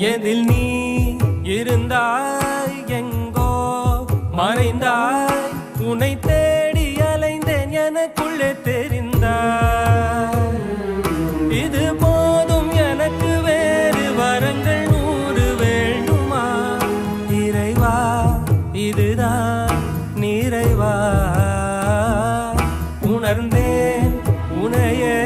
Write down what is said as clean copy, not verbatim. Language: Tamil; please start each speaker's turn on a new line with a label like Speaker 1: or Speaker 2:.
Speaker 1: எதில் நீ இருந்தாய் எங்கோ மறைந்தாய் உன்னை தேடி அலைந்தேன் எனக்குள்ளே தெரிந்தாய் இது போதும் எனக்கு வேறு வரங்கள் 100 வேண்டுமா இறைவா இதுதான் நிறைவா உணர்ந்தேன் உனையே